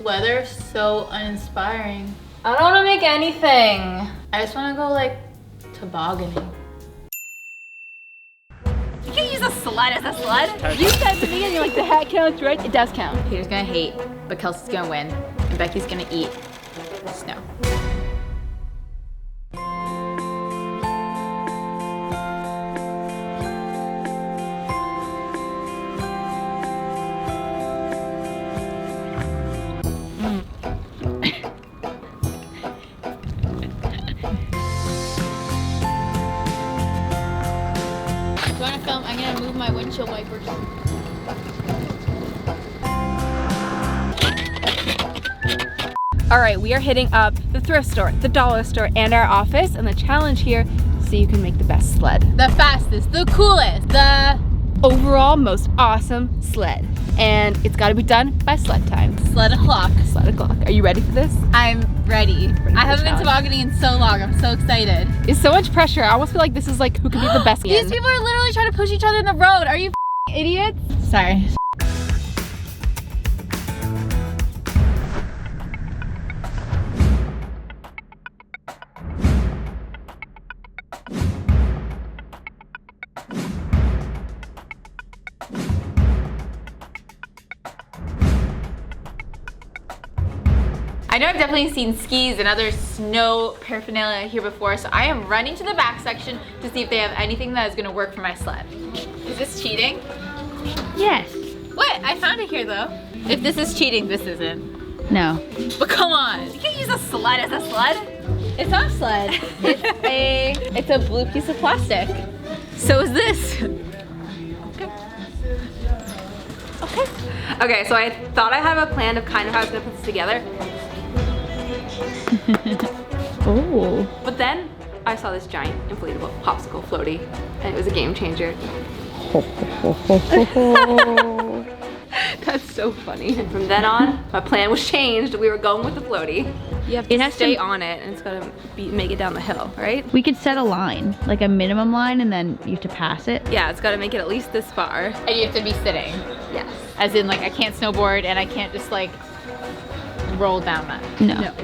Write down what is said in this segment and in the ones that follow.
weather is so uninspiring. I don't want to make anything. I just want to go like tobogganing. You can't use a sled as a sled. You said at the beginning like the hat counts, right? It does count. Peter's gonna hate, but Kelsey's gonna win, and Becky's gonna eat snow. I'm gonna move my windshield wipers. All right, we are hitting up the thrift store, the dollar store, and our office, and the challenge here is so you can make the best sled. The fastest, the coolest, the overall most awesome sled. And it's gotta be done by sled time. sled o'clock. Sled o'clock. Are you ready for this? I'm ready. I haven't been tobogganing in so long. I'm so excited. It's so much pressure. I almost feel like this is like who can be the best. These people are literally trying to push each other in the road. Are you idiots? Sorry. I know I've definitely seen skis and other snow paraphernalia here before, so I am running to the back section to see if they have anything that is going to work for my sled. Is this cheating? Yes. What? I found it here though. If this is cheating, this isn't. No. But come on. You can't use a sled as a sled. It's not a sled. It's a blue piece of plastic. So is this. Okay, so I thought I had a plan of kind of how I was gonna put this together. Oh. But then I saw this giant inflatable popsicle floaty, and it was a game changer. That's so funny. And from then on, my plan was changed. We were going with the floaty. You have to stay on it, and it's gotta make it down the hill, right? We could set a line, like a minimum line, and then you have to pass it. Yeah, it's gotta make it at least this far. And you have to be sitting. Yes. As in like I can't snowboard and I can't just like roll down that. No.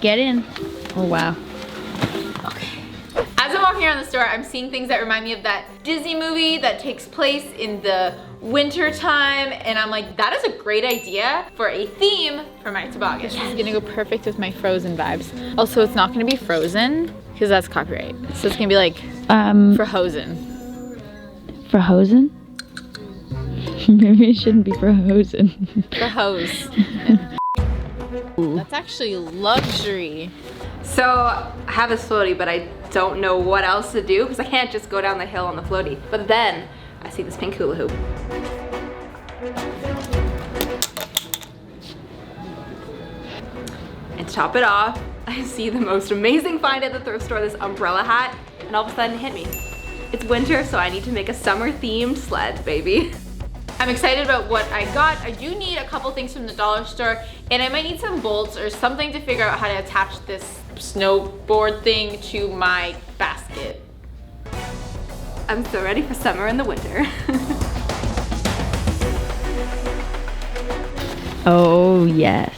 Get in. Oh wow. As I'm walking around the store, I'm seeing things that remind me of that Disney movie that takes place in the winter time, and I'm like, that is a great idea for a theme for my toboggan. This is gonna go perfect with my Frozen vibes. Also, it's not gonna be Frozen because that's copyright. So it's gonna be like Frohosen. Frohosen? Maybe it shouldn't be Frohosen. Hose. That's actually luxury. So I have this floaty, but I don't know what else to do because I can't just go down the hill on the floaty. But then I see this pink hula hoop. And to top it off, I see the most amazing find at the thrift store, this umbrella hat, and all of a sudden it hit me. It's winter, so I need to make a summer themed sled, baby. I'm excited about what I got. I do need a couple things from the dollar store, and I might need some bolts or something to figure out how to attach this snowboard thing to my basket. I'm so ready for summer and the winter. Oh yes.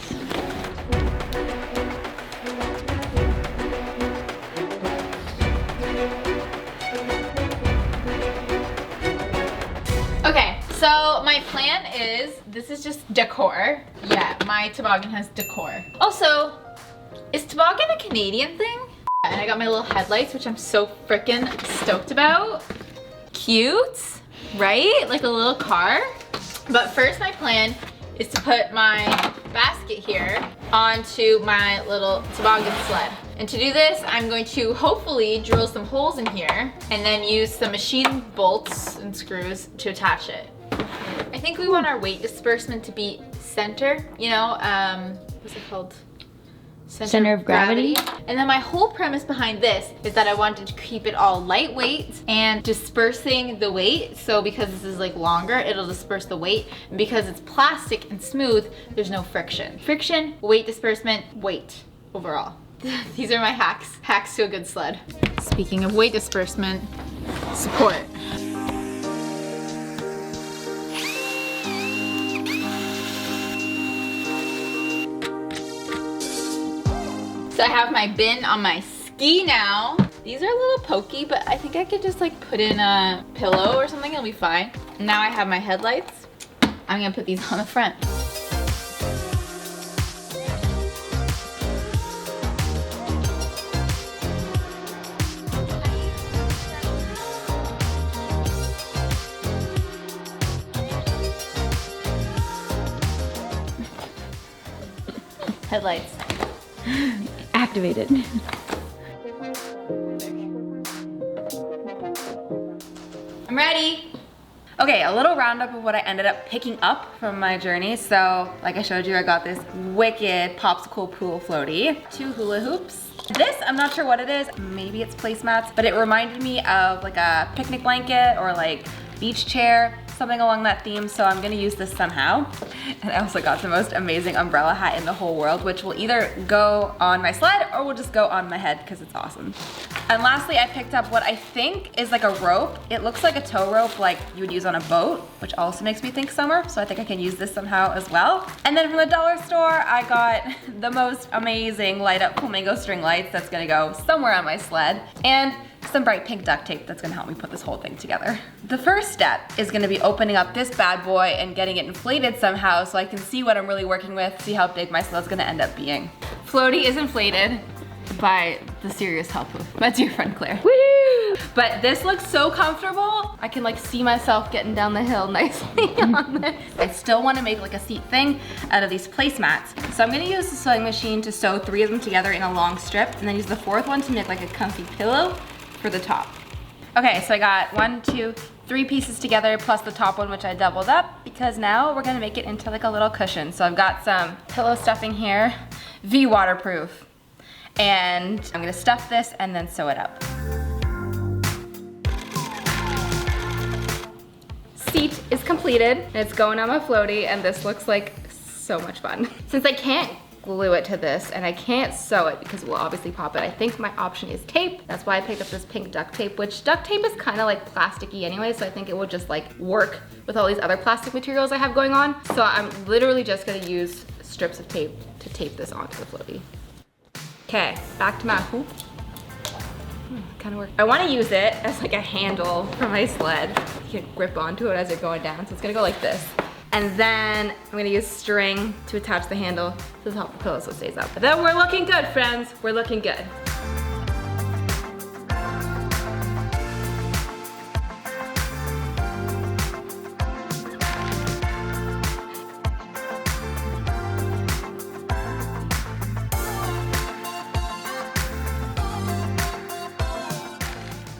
Okay, so my plan is, this is just decor. Yeah, my toboggan has decor. Also, is toboggan a Canadian thing? And I got my little headlights, which I'm so freaking stoked about. Cute, right? Like a little car. But first my plan is to put my basket here onto my little toboggan sled. And to do this, I'm going to hopefully drill some holes in here and then use some machine bolts and screws to attach it. I think we want our weight disbursement to be center, you know, what's it called? Center of gravity. And then my whole premise behind this is that I wanted to keep it all lightweight and dispersing the weight. So because this is like longer, it'll disperse the weight. And because it's plastic and smooth, there's no friction. Friction, weight disbursement, weight overall. These are my hacks. Hacks to a good sled. Speaking of weight disbursement, support. So I have my bin on my ski now. These are a little pokey, but I think I could just like put in a pillow or something, it'll be fine. Now I have my headlights. I'm gonna put these on the front. Headlights. Activated. I'm ready. Okay, a little roundup of what I ended up picking up from my journey. So, like I showed you, I got this wicked popsicle pool floaty, 2 hula hoops. This, I'm not sure what it is. Maybe it's placemats, but it reminded me of like a picnic blanket or like beach chair, something along that theme, so I'm gonna use this somehow. And I also got the most amazing umbrella hat in the whole world, which will either go on my sled or will just go on my head because it's awesome. And lastly, I picked up what I think is like a rope. It looks like a tow rope like you would use on a boat, which also makes me think summer, so I think I can use this somehow as well. And then from the dollar store, I got the most amazing light up flamingo string lights that's gonna go somewhere on my sled, and some bright pink duct tape that's gonna help me put this whole thing together. The first step is gonna be opening up this bad boy and getting it inflated somehow so I can see what I'm really working with, see how big my sled's gonna end up being. Floaty is inflated by the serious help of my dear friend Claire. Woo! But this looks so comfortable. I can like see myself getting down the hill nicely on this. I still wanna make like a seat thing out of these placemats. So I'm gonna use the sewing machine to sew 3 of them together in a long strip and then use the 4th one to make like a comfy pillow for the top. Okay, so I got 1, 2, 3 pieces together plus the top one, which I doubled up because now we're gonna make it into like a little cushion. So I've got some pillow stuffing here, V waterproof. And I'm gonna stuff this and then sew it up. Seat is completed and it's going on my floaty, and this looks like so much fun. Since I can't glue it to this and I can't sew it because we'll obviously pop it, I think my option is tape. That's why I picked up this pink duct tape, which duct tape is kind of like plasticky anyway, so I think it will just like work with all these other plastic materials I have going on. So I'm literally just gonna use strips of tape to tape this onto the floaty. Okay, back to my hoop. Kind of work. I want to use it as like a handle for my sled. You can grip onto it as you're going down, so it's gonna go like this. And then I'm gonna use string to attach the handle to the top of the pillow so it stays up. But then we're looking good, friends. We're looking good.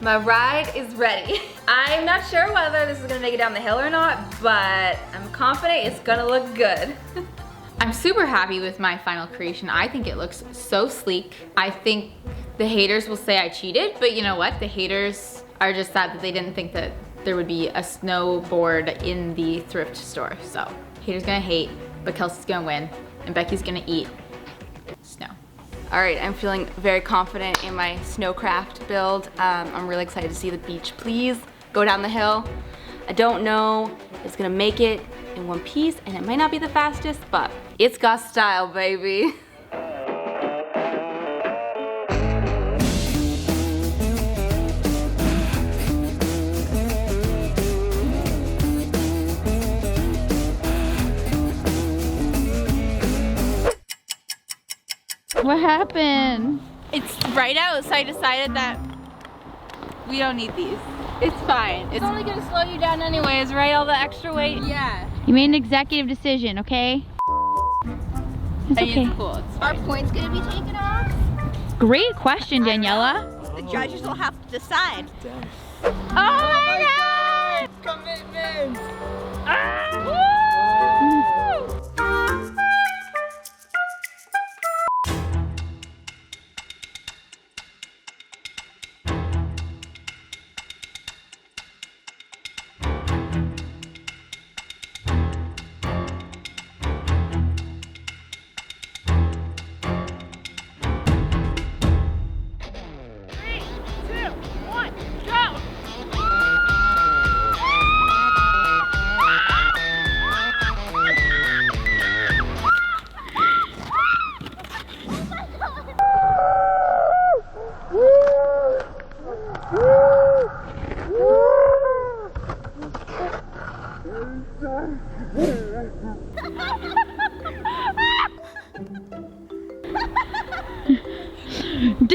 My ride is ready. I'm not sure whether this is gonna make it down the hill or not, but I'm confident it's gonna look good. I'm super happy with my final creation. I think it looks so sleek. I think the haters will say I cheated, but you know what? The haters are just sad that they didn't think that there would be a snowboard in the thrift store. So haters gonna hate, but Kelsey's gonna win, and Becky's gonna eat snow. All right, I'm feeling very confident in my snowcraft build. I'm really excited to see the beach. Please go down the hill. I don't know if it's gonna make it in one piece, and it might not be the fastest, but it's got style, baby. What happened? It's right out, so I decided that we don't need these. It's fine. It's only gonna slow you down anyways, right? All the extra weight. Yeah. You made an executive decision, okay? It's okay. It's cool. It's Are fine. points going to be taken off? Great question, Daniela. The judges will have to decide. Oh my god! Commitment!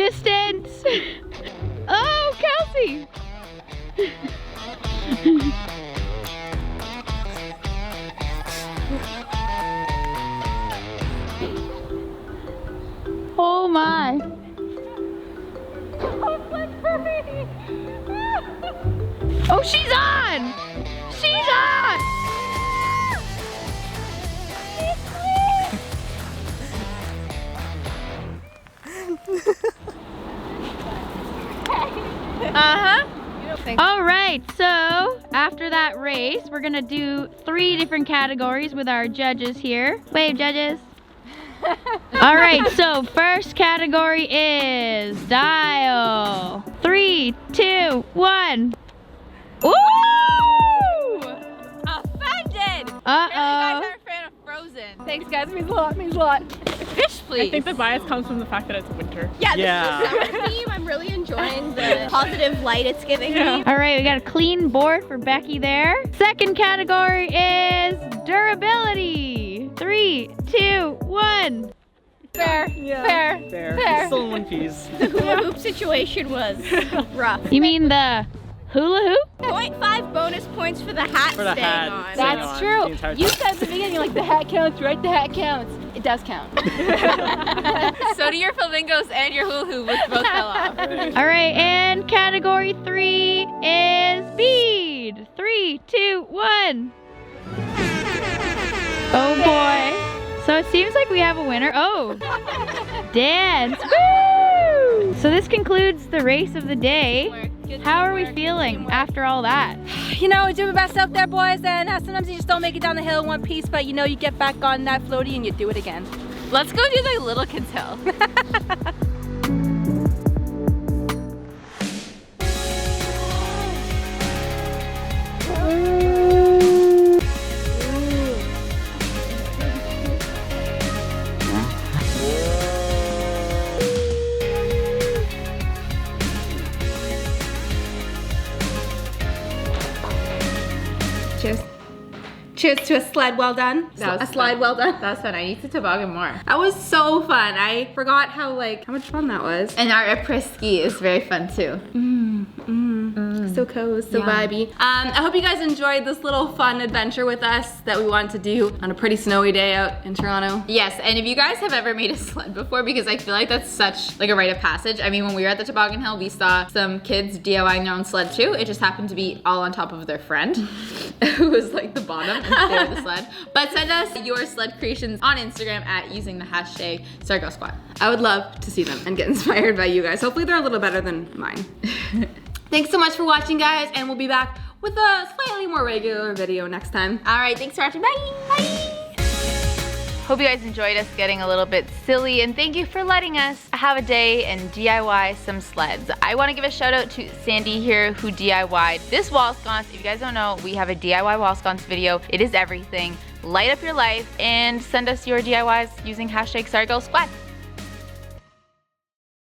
distance. Oh, Kelsey. Oh my. Oh, she's on. She's on. All right, so after that race, we're gonna do 3 different categories with our judges here. Wave, judges. All right, so first category is style. 3, 2, 1. Ooh! Offended! Uh-oh. You guys are a fan of Frozen. Thanks, guys. Means a lot. Means a lot. Fish, please. I think the bias comes from the fact that it's winter. Yeah, this Yeah. is the summer theme. I'm really enjoying the positive light it's giving me. All right, we got a clean board for Becky there. Second category is durability. 3, 2, 1. Fair. Fair. Fair. Still in one piece. The hula hoop situation was rough. You mean the hula hoop? 0.5 bonus points for the hat For the staying hat on. staying That's on true. the entire You time. said at the beginning, like, the hat counts, right? The hat counts. It does count. So do your flamingos and your hula hoop, which both fell off. Right. All right, and category 3 is speed. 3, 2, 1. Oh boy. So it seems like we have a winner. Oh, dance. Woo! So this concludes the race of the day. How are we feeling after all that? You know, do my best out there, boys, and sometimes you just don't make it down the hill in one piece, but you know, you get back on that floaty and you do it again. Let's go do the little kids hill. Cheers. Cheers to a sled well done. That was a slide fun. well done. That's fun. I need to toboggan more. That was so fun. I forgot how much fun that was. And our après-ski is very fun too. So cozy, so Yeah. vibey. I hope you guys enjoyed this little fun adventure with us that we wanted to do on a pretty snowy day out in Toronto. Yes, and if you guys have ever made a sled before, because I feel like that's such like a rite of passage. I mean, when we were at the toboggan hill, we saw some kids DIYing their own sled too. It just happened to be all on top of their friend, who was like the bottom and they were the sled. But send us your sled creations on Instagram at using the hashtag #SorryGirlsSquad. I would love to see them and get inspired by you guys. Hopefully they're a little better than mine. Thanks so much for watching, guys, and we'll be back with a slightly more regular video next time. All right, thanks for watching. Bye. Bye. Hope you guys enjoyed us getting a little bit silly, and thank you for letting us have a day and DIY some sleds. I want to give a shout out to Sandy here who DIY'd this wall sconce. If you guys don't know, we have a DIY wall sconce video. It is everything. Light up your life and send us your DIYs using hashtag #SorryGirlsSquad.